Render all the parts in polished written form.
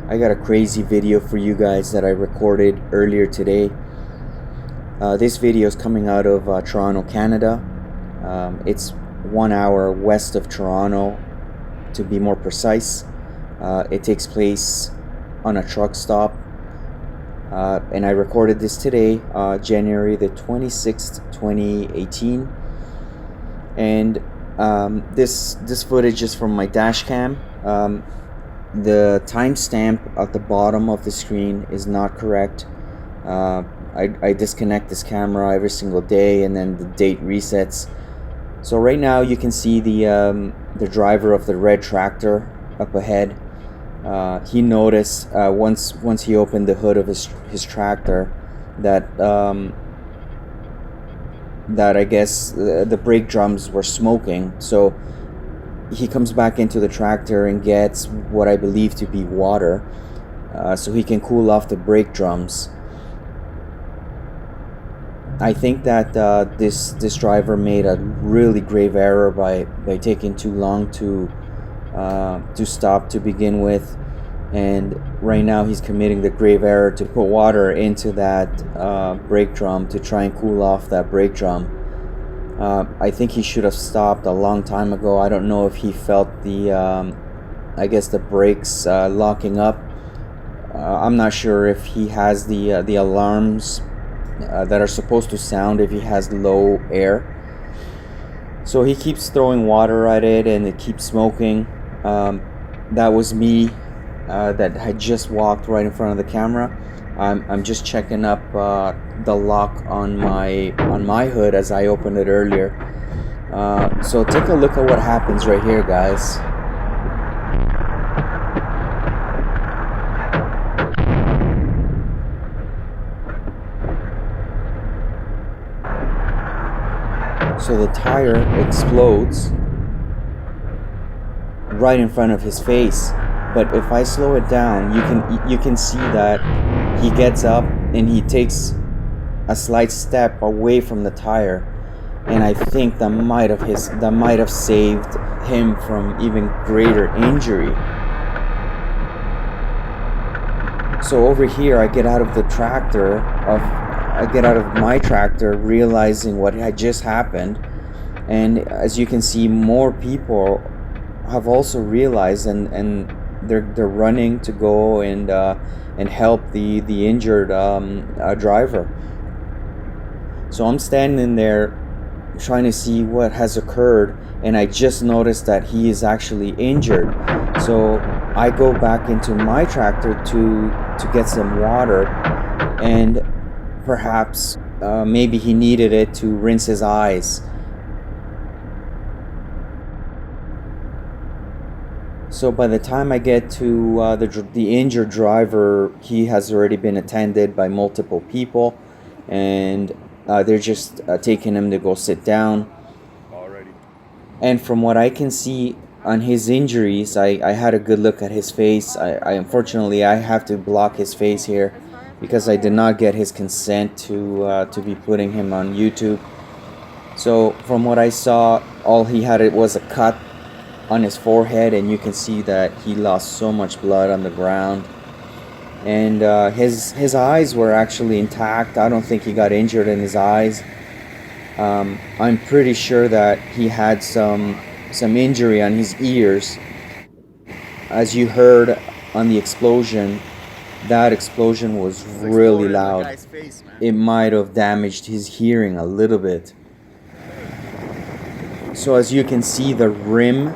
I got a crazy video for you guys that I recorded earlier today. This video is coming out of Toronto, Canada. It's 1 hour west of Toronto, to be more precise. It takes place on a truck stop, and I recorded this today, January the 26th, 2018. And this footage is from my dash cam. The timestamp at the bottom of the screen is not correct. I disconnect this camera every single day, and then the date resets. So right now you can see the driver of the red tractor up ahead. He noticed once he opened the hood of his tractor that I guess the brake drums were smoking. So he comes back into the tractor and gets what I believe to be water, so he can cool off the brake drums. I think that this driver made a really grave error by taking too long to stop to begin with, and right now he's committing the grave error to put water into that brake drum to try and cool off that brake drum. I think he should have stopped a long time ago. I don't know if he felt I guess the brakes locking up. I'm not sure if he has the alarms that are supposed to sound if he has low air. So he keeps throwing water at it and it keeps smoking. That was me that had just walked right in front of the camera. I'm just checking up the lock on my hood as I opened it earlier. So take a look at what happens right here, guys. So the tire explodes right in front of his face. But if I slow it down, you can see that he gets up and he takes a slight step away from the tire, and I think that might have saved him from even greater injury. So over here, I get out of my tractor, realizing what had just happened, and as you can see, more people have also realized, and they're running to go and help the injured driver. So I'm standing there trying to see what has occurred, and I just noticed that he is actually injured. So I go back into my tractor to get some water, and perhaps maybe he needed it to rinse his eyes. So by the time I get to the injured driver, he has already been attended by multiple people, and they're just taking him to go sit down. Already. And from what I can see on his injuries, I had a good look at his face. Unfortunately I have to block his face here because I did not get his consent to be putting him on YouTube. So from what I saw, all he had was a cut on his forehead, and you can see that he lost so much blood on the ground, and his eyes were actually intact. I don't think he got injured in his eyes. I'm pretty sure that he had some injury on his ears. As you heard on the explosion, that explosion was really loud. It might have damaged his hearing a little bit. So as you can see, the rim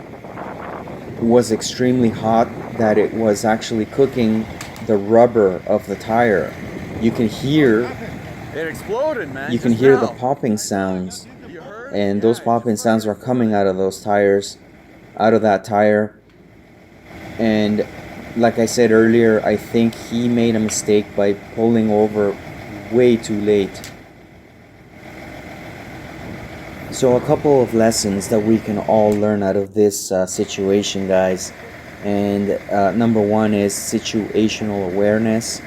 was extremely hot, that it was actually cooking the rubber of the tire. You can hear it exploded, man. You can hear the popping sounds, and those popping sounds were coming out of that tire. And like I said earlier, I think he made a mistake by pulling over way too late. So a couple of lessons that we can all learn out of this situation, guys. And number one is situational awareness.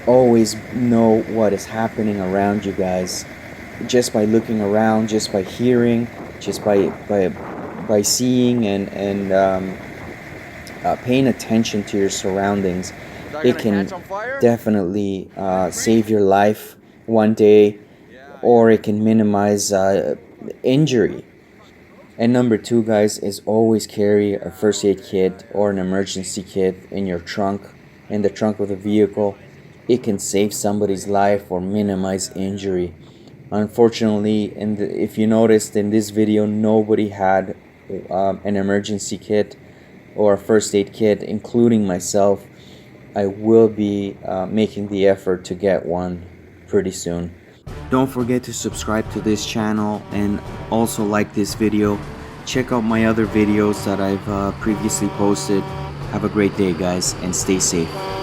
Always know what is happening around you, guys. Just by looking around, just by hearing, just by seeing and paying attention to your surroundings, That it gonna can catch on fire? definitely save your life one day, or it can minimize injury. And number two, guys, is always carry a first aid kit or an emergency kit in your trunk, in the trunk of the vehicle. It can save somebody's life or minimize injury. Unfortunately, if you noticed in this video, nobody had an emergency kit or a first aid kit, including myself. I will be making the effort to get one pretty soon. Don't forget to subscribe to this channel and also like this video. Check out my other videos that I've previously posted. Have a great day, guys, and stay safe.